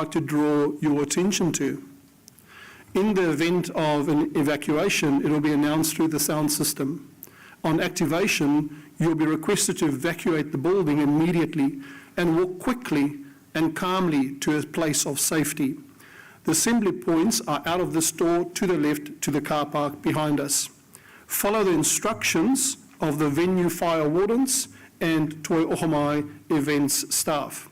like to draw your attention to. In the event of an evacuation, it will be announced through the sound system. On activation, you'll be requested to evacuate the building immediately and walk quickly and calmly to a place of safety. The assembly points are out of this door to the left to the car park behind us. Follow the instructions of the venue fire wardens and Toi Ohomai events staff.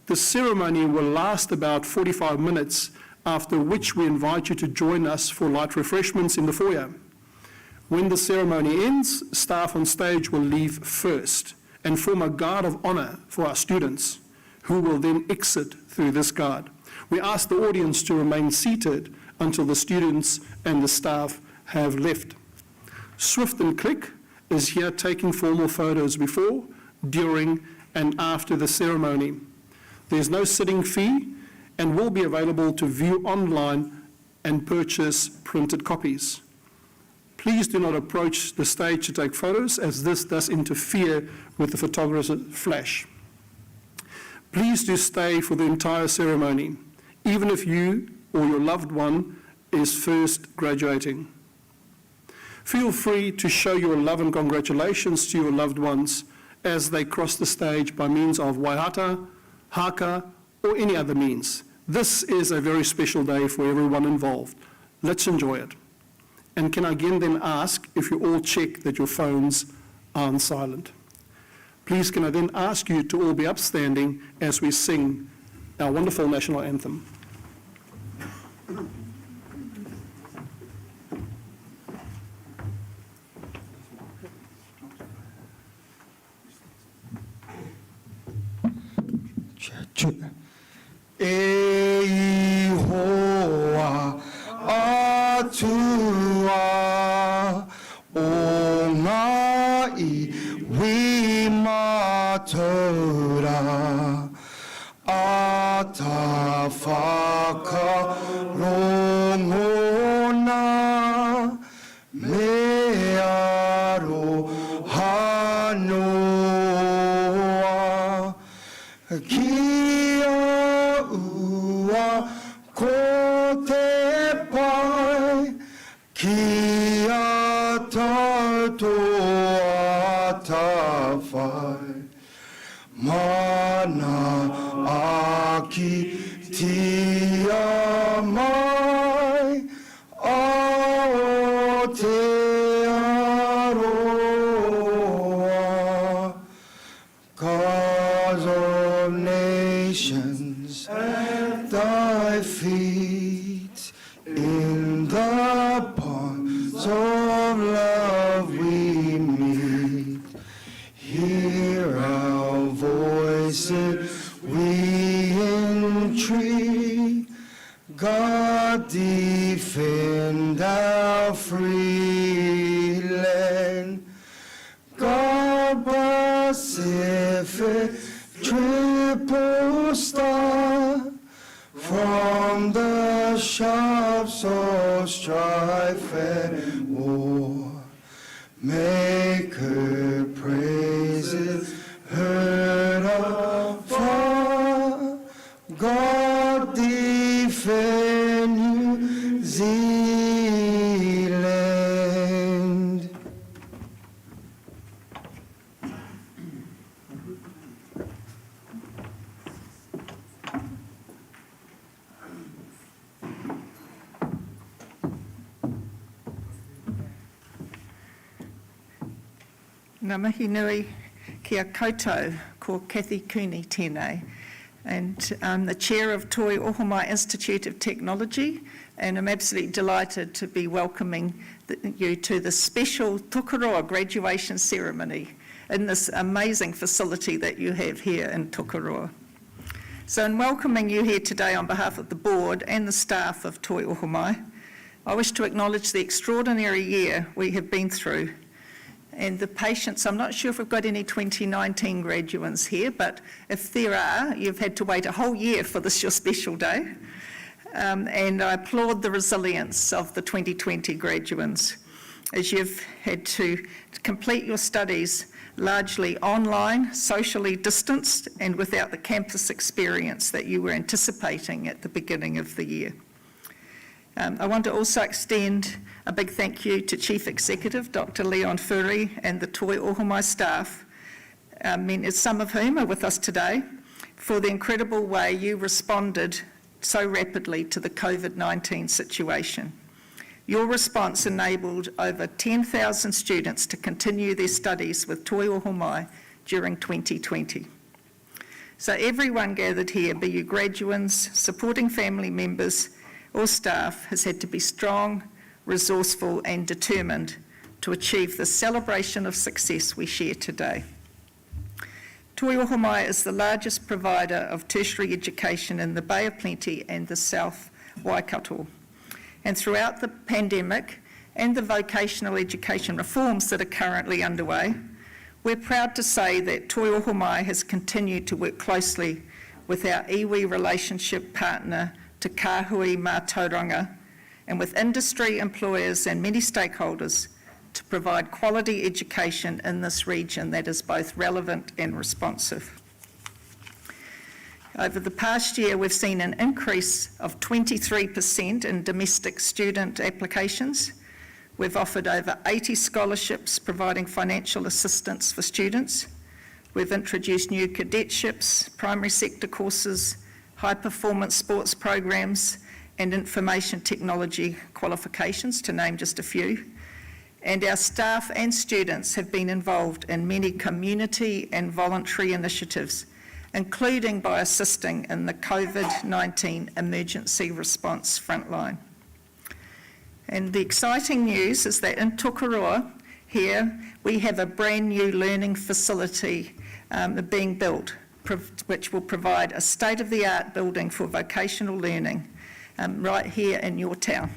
The ceremony will last about 45 minutes, after which we invite you to join us for light refreshments in the foyer. When the ceremony ends, staff on stage will leave first and form a guard of honor for our students, who will then exit through this guard. We ask the audience to remain seated until the students and the staff have left. Swift and Click is here taking formal photos before, during, and after the ceremony. There's no sitting fee and will be available to view online and purchase printed copies. Please do not approach the stage to take photos, as this does interfere with the photographer's flash. Please do stay for the entire ceremony, even if you or your loved one is first graduating. Feel free to show your love and congratulations to your loved ones as they cross the stage by means of waihata, haka, or any other means. This is a very special day for everyone involved. Let's enjoy it. And can I again then ask if you all check that your phones are on silent? Please can I then ask you to all be upstanding as we sing our wonderful national anthem. E hoa atua o ngai wi matura ata whakarongona me aro hanoa kia ua ko te pai kia tautoa tawhai mana aki tia mai ao te aroa cause of nations at thy feet in the ponds of love we meet. Hear our voices, we entreat. God defend our free land. God Pacific triple star from the sharps of strife and war. Make her praises heard afar. God defend New Zealand. Ngā mihi nui kia koutou, ko Kathy Cooney tēnei. And I'm the chair of Toi Ohomai Institute of Technology, and I'm absolutely delighted to be welcoming you to the special Tokoroa graduation ceremony in this amazing facility that you have here in Tokoroa. So in welcoming you here today on behalf of the board and the staff of Toi Ohomai, I wish to acknowledge the extraordinary year we have been through and the patience. I'm not sure if we've got any 2019 graduands here, but if there are, you've had to wait a whole year for this your special day. And I applaud the resilience of the 2020 graduands as you've had to complete your studies largely online, socially distanced, and without the campus experience that you were anticipating at the beginning of the year. I want to also extend a big thank you to Chief Executive Dr. Leon Furi and the Toi Ohomai staff, some of whom are with us today, for the incredible way you responded so rapidly to the COVID-19 situation. Your response enabled over 10,000 students to continue their studies with Toi Ohomai during 2020. So everyone gathered here, be you graduands, supporting family members, or staff, has had to be strong, resourceful and determined to achieve the celebration of success we share today. Toi Ohomai is the largest provider of tertiary education in the Bay of Plenty and the South Waikato. And throughout the pandemic and the vocational education reforms that are currently underway, we're proud to say that Toi Ohomai has continued to work closely with our iwi relationship partner, Te Kāhui Mā Tauranga, and with industry, employers and many stakeholders to provide quality education in this region that is both relevant and responsive. Over the past year, we've seen an increase of 23% in domestic student applications. We've offered over 80 scholarships providing financial assistance for students. We've introduced new cadetships, primary sector courses, high-performance sports programs, and information technology qualifications, to name just a few. And our staff and students have been involved in many community and voluntary initiatives, including by assisting in the COVID-19 emergency response frontline. And the exciting news is that in Tokoroa, here, we have a brand new learning facility being built, which will provide a state-of-the-art building for vocational learning right here in your town.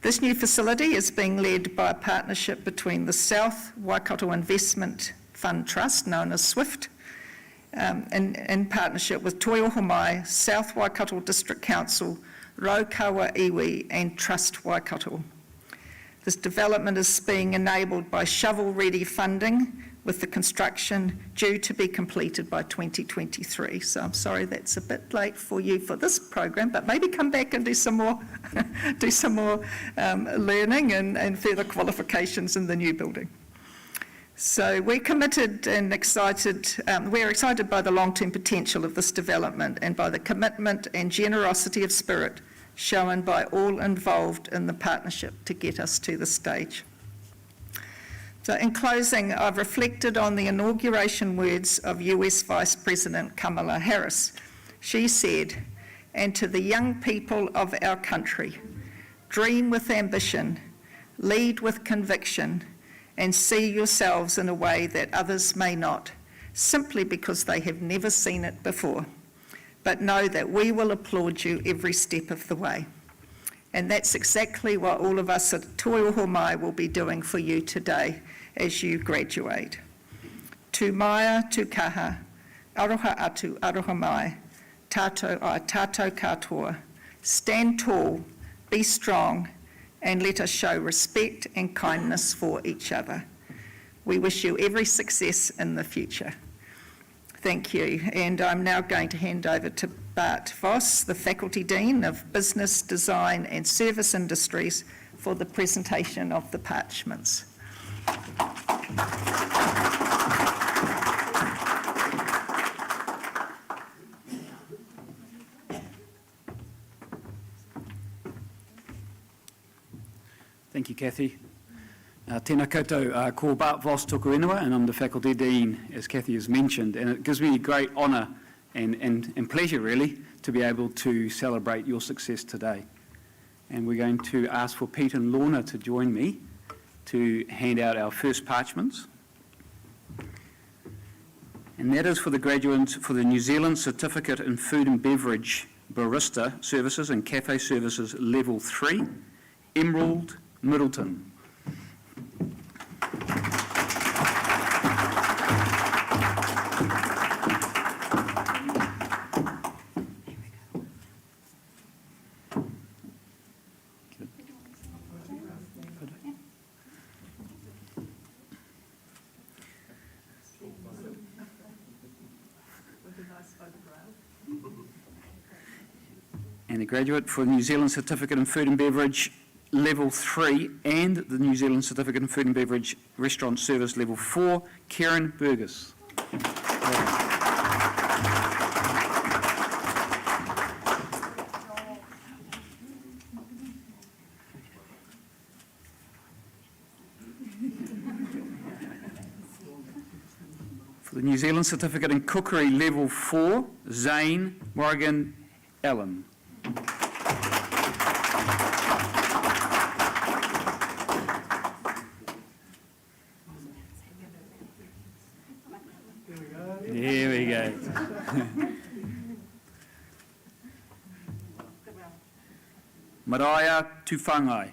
This new facility is being led by a partnership between the South Waikato Investment Fund Trust, known as SWIFT, in partnership with Toi Ohomai, South Waikato District Council, Raukawa Iwi and Trust Waikato. This development is being enabled by shovel-ready funding, with the construction due to be completed by 2023. So I'm sorry that's a bit late for you for this program, but maybe come back and do some more, learning and further qualifications in the new building. So we're committed and excited, we're excited by the long-term potential of this development and by the commitment and generosity of spirit shown by all involved in the partnership to get us to this stage. So in closing, I've reflected on the inauguration words of US Vice President Kamala Harris. She said, "And to the young people of our country, dream with ambition, lead with conviction, and see yourselves in a way that others may not, simply because they have never seen it before. But know that we will applaud you every step of the way." And that's exactly what all of us at Toi Ohomai will be doing for you today as you graduate. Tu maia, tu kaha, aroha atu, aroha mai, tātou ai, tātou katoa. Stand tall, be strong, and let us show respect and kindness for each other. We wish you every success in the future. Thank you. And I'm now going to hand over to Bart Voss, the Faculty Dean of Business, Design and Service Industries, for the presentation of the Parchments. Thank you, Kathy. Tēnā koutou, ko Bart Voss tōku ingoa, and I'm the Faculty Dean, as Kathy has mentioned, and it gives me great honour and pleasure, really, to be able to celebrate your success today. And we're going to ask for Pete and Lorna to join me to hand out our first parchments. And that is for the graduates for the New Zealand Certificate in Food and Beverage Barista Services and Cafe Services Level 3, Emerald Middleton. and a graduate for the New Zealand Certificate in Food and Beverage Level 3 and the New Zealand Certificate in Food and Beverage Restaurant Service Level 4, Karen Burgess. For the New Zealand Certificate in Cookery Level 4, Zane Morgan Allen. There we go. Mariah Tufangai.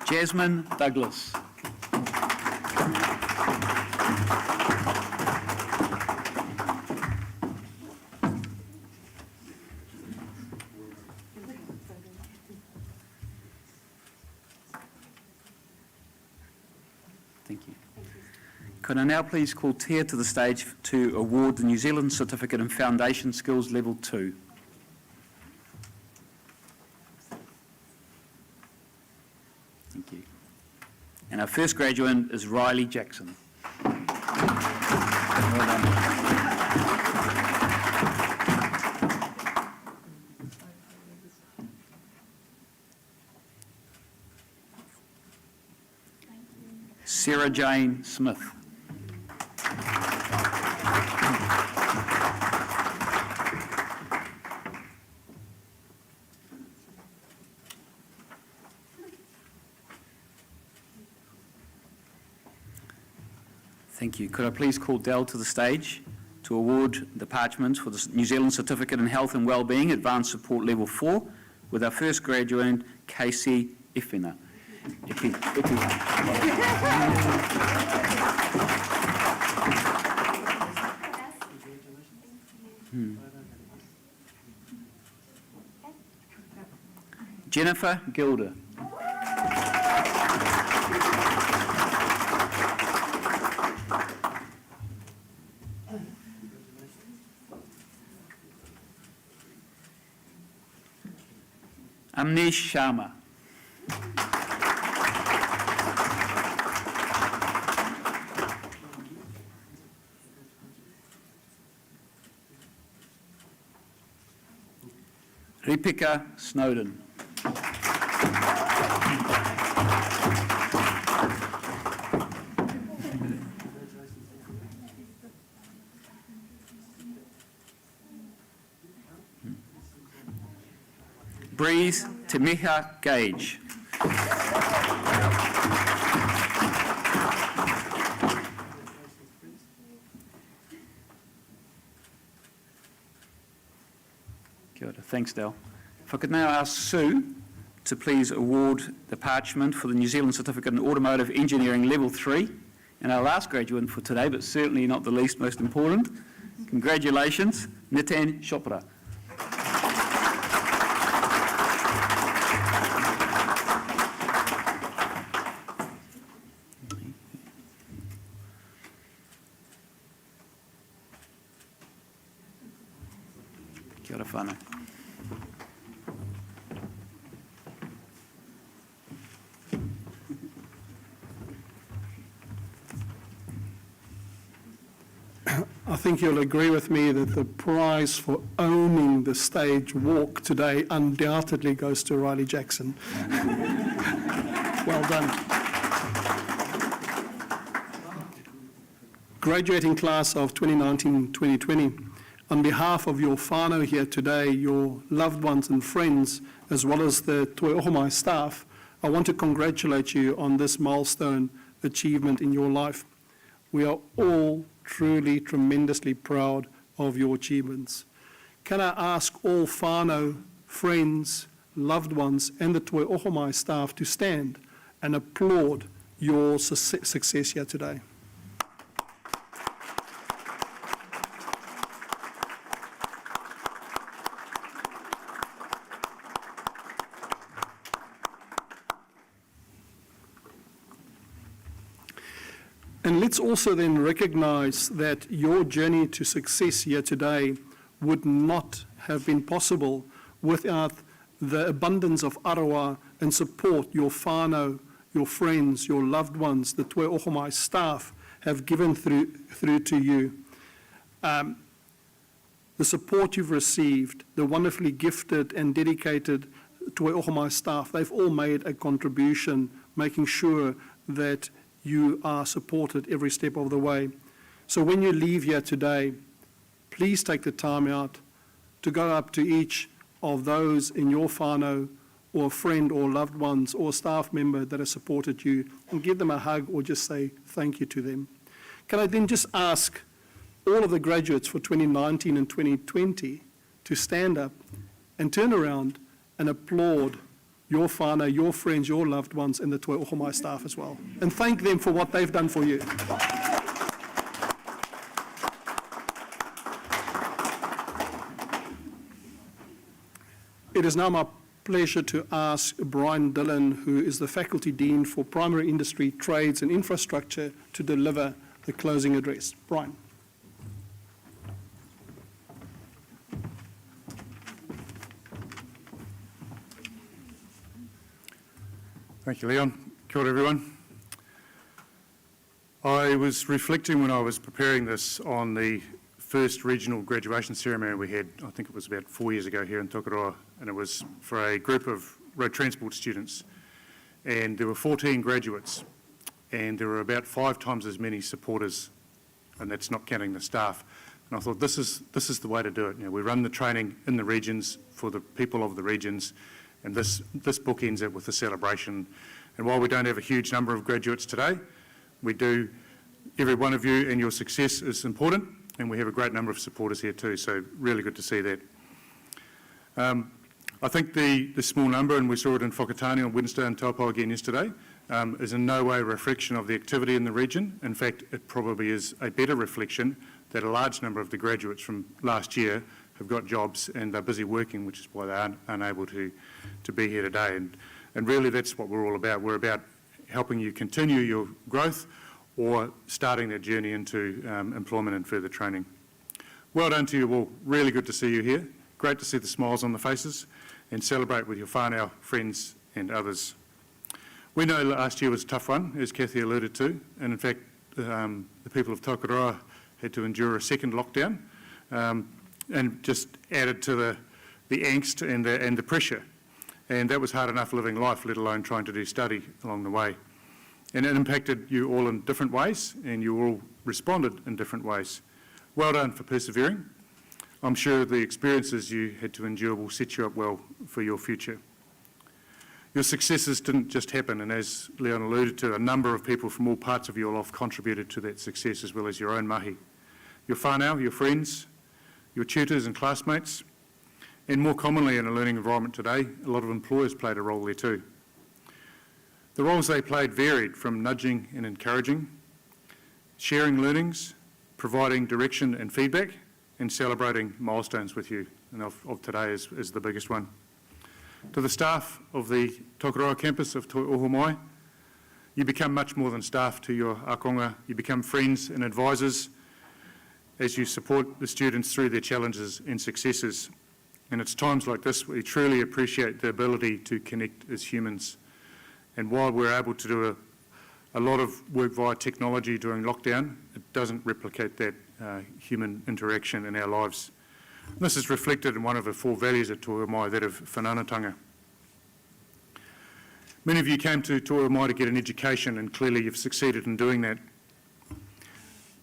Jasmine Douglas. Thank you. Could I now please call Tia to the stage to award the New Zealand Certificate in Foundation Skills Level 2. Thank you. And our first graduate is Riley Jackson. Well done. Sarah Jane Smith. Thank you. Could I please call Dell to the stage to award the Parchments for the New Zealand Certificate in Health and Wellbeing Advanced Support Level 4 with our first graduate, Casey Ifina. Jennifer Gilder. Amnish Sharma. Ripika Snowden. Breeze Temiha Gage. Kia ora. Thanks, Dale. If I could now ask Sue to please award the Parchment for the New Zealand Certificate in Automotive Engineering Level 3, and our last graduate for today, but certainly not the least most important. Congratulations, Nitin Chopra. Kia ora whānau. I think you'll agree with me that the prize for owning the stage walk today undoubtedly goes to Riley Jackson. Well done. Graduating class of 2019-2020, on behalf of your whānau here today, your loved ones and friends, as well as the Toi Ohomai staff, I want to congratulate you on this milestone achievement in your life. We are all truly tremendously proud of your achievements. Can I ask all whānau, friends, loved ones, and the Toi Ohomai staff to stand and applaud your success here today? And let's also then recognise that your journey to success here today would not have been possible without the abundance of aroa and support your whānau, your friends, your loved ones, the Toi Ohomai staff have given through to you. The support you've received, the wonderfully gifted and dedicated Toi Ohomai staff, they've all made a contribution, making sure that you are supported every step of the way. So when you leave here today, please take the time out to go up to each of those in your whānau or friend or loved ones or staff member that has supported you and give them a hug or just say thank you to them. Can I then just ask all of the graduates for 2019 and 2020 to stand up and turn around and applaud your whānau, your friends, your loved ones, and the Toi Ohomai staff as well. And thank them for what they've done for you. It is now my pleasure to ask Brian Dillon, who is the Faculty Dean for Primary Industry, Trades and Infrastructure, to deliver the closing address. Brian. Thank you, Leon. Kia ora, everyone. I was reflecting when I was preparing this on the first regional graduation ceremony we had, I think it was about 4 years ago here in Tokoroa, and it was for a group of road transport students. And there were 14 graduates, and there were about 5 times as many supporters, and that's not counting the staff. And I thought, this is the way to do it. You know, we run the training in the regions for the people of the regions, and this book ends it with a celebration. And while we don't have a huge number of graduates today, we do, every one of you and your success is important, and we have a great number of supporters here too, so really good to see that. I think the small number, and we saw it in Whakatane on Wednesday and Taupo again yesterday, is in no way a reflection of the activity in the region. In fact, it probably is a better reflection that a large number of the graduates from last year have got jobs and they're busy working, which is why they aren't unable to be here today. And really that's what we're all about. We're about helping you continue your growth or starting that journey into employment and further training. Well done to you all. Really good to see you here. Great to see the smiles on the faces and celebrate with your whānau, friends and others. We know last year was a tough one, as Kathy alluded to, and in fact the people of Tokoroa had to endure a second lockdown and just added to the angst and the pressure. And that was hard enough living life, let alone trying to do study along the way. And it impacted you all in different ways, and you all responded in different ways. Well done for persevering. I'm sure the experiences you had to endure will set you up well for your future. Your successes didn't just happen, and as Leon alluded to, a number of people from all parts of your life contributed to that success as well as your own mahi. Your whānau, your friends, your tutors and classmates, and more commonly in a learning environment today, a lot of employers played a role there too. The roles they played varied from nudging and encouraging, sharing learnings, providing direction and feedback, and celebrating milestones with you, and of today is the biggest one. To the staff of the Tokoroa campus of Toi Ohomai, you become much more than staff to your akonga. You become friends and advisors as you support the students through their challenges and successes. And it's times like this we truly appreciate the ability to connect as humans. And while we're able to do a lot of work via technology during lockdown, it doesn't replicate that human interaction in our lives. And this is reflected in one of the 4 values at Toi Ohomai, that of whanaungatanga. Many of you came to Toi Ohomai to get an education, and clearly you've succeeded in doing that.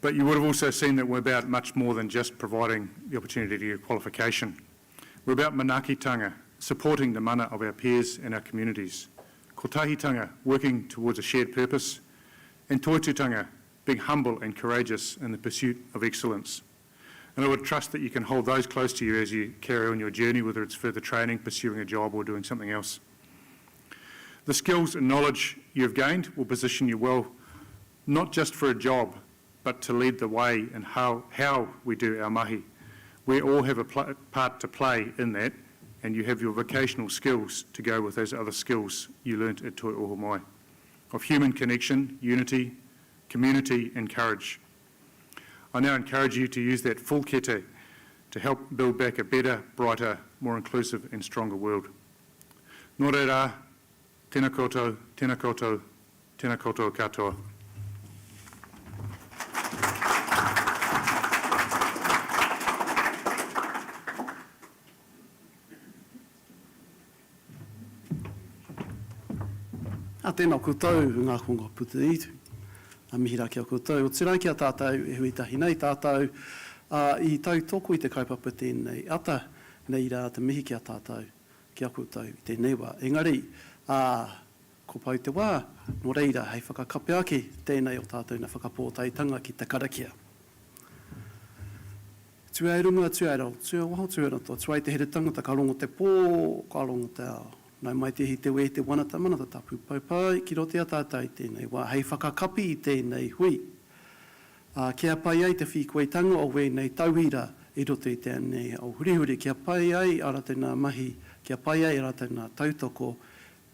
But you would have also seen that we're about much more than just providing the opportunity to get a qualification. We're about manakitanga, supporting the mana of our peers and our communities. Kotahitanga, working towards a shared purpose. And toitutanga, being humble and courageous in the pursuit of excellence. And I would trust that you can hold those close to you as you carry on your journey, whether it's further training, pursuing a job or doing something else. The skills and knowledge you've gained will position you well, not just for a job, but to lead the way in how we do our mahi. We all have a part to play in that, and you have your vocational skills to go with those other skills you learnt at Toi Ohomai, of human connection, unity, community and courage. I now encourage you to use that full kete to help build back a better, brighter, more inclusive and stronger world. Nō reira, tēnā koutou, tēnā koutou, tēnā koutou katoa. Tēnā koutou, ngā konga puta itu. Mihira kia koutou. O tirau kia tātou, e hui tahi nei tātou, i tau toko i te kaupapa tēnei ata, nei rā te mihi kia tātou, kia koutou i tēnei wā. Engari, ko pau te wā, no reira, hei whakakape ake, tēnei o tātou na whakapōtaitanga ki te karakia. Tuai runga, tuai rau, tuai waho, tuai rau, tuai te here tangata, ka rongo te pō, ka rongo te ao. Nau mai te hi te wē te wanata manata tapu paupai, ki rotea tātai tēnei wā, hei whakakapi i tēnei hui. Kia pai ai te whikoitanga o wēnei tauhira i roto i tēnei au hurihuri, kia pai ai ara tēnā mahi, kia pai ai ara tēnā tautoko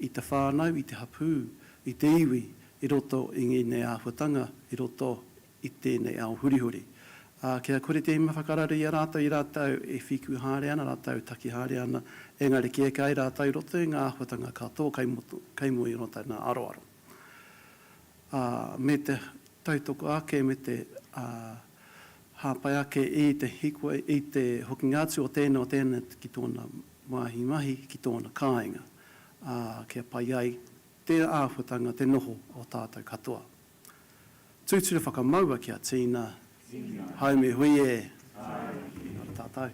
i te whānau, i te hapū, i te iwi, i roto i ngēnei āhuatanga, i roto i tēnei au hurihuri. Kia kore te ima whakararu i rātou e whiku haere ana, rātou taki haere ana, engari kia kai rātou roto i ngā āhuatanga katoa kai mua i rota nā aroaro. Me te tautoko ake, me te hāpai ake i te hikua, i te hokingātu o tēnā ki tōna mahi, ki tōna kāinga. Kia pai ai te āhuatanga, te noho o tātou katoa. Tūturu whakamaua kia tīna, Haume hui e. Tātou.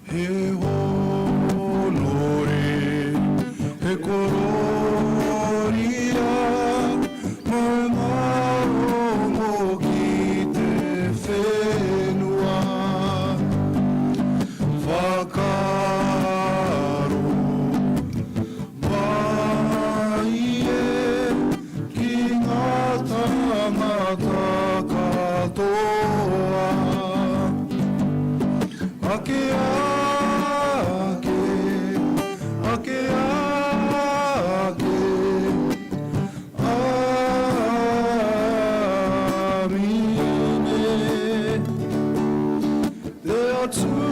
He honore, he kororia, mai marongo ki te whenua. Whakaro, mai e, ki ngā tangata katoa. Ake ake, ake ake, amine. Te atua,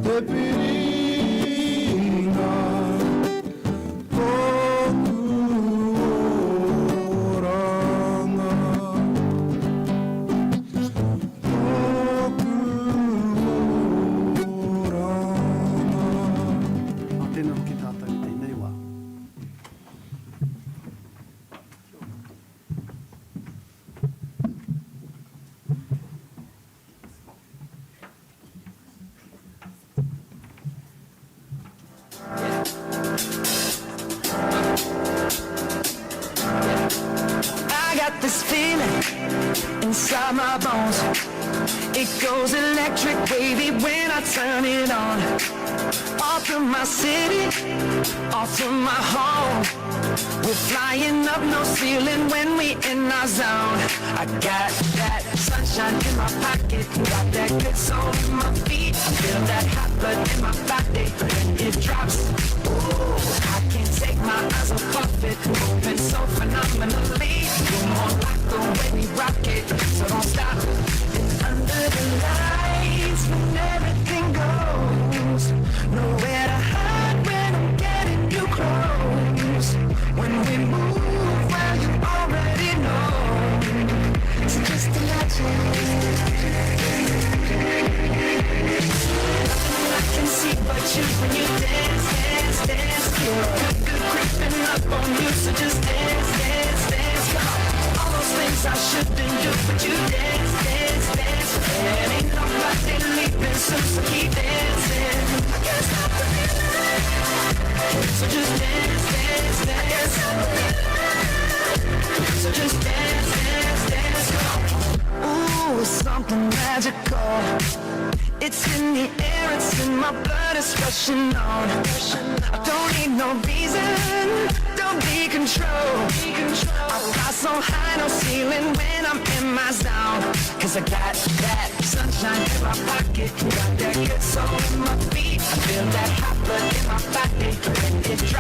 te piringa, toku oranga. Tēnā ki tātou i tēnei wā. I got this feeling inside my bones. It goes electric wavy when I turn it on. Off from my city, off from my home. We're flying up, no ceiling when we in our zone. I got that sunshine in my pocket, got that good soul in my feet. I feel that hot blood in my body when it drops. Ooh, I can't take my eyes off of it, moving so phenomenally. You're more like the way we rock it, so don't stop. And under the lights, when everything goes, nowhere to hide when I'm getting you close. When we move, well, you already know. It's just imagine. Nothing I can see but in the air, it's in my blood, it's rushing on. I don't need no reason, don't be control. I fly so high, no ceiling when I'm in my zone. Cause I got that sunshine in my pocket, got that good soul in my feet. I feel that hot blood in my body when it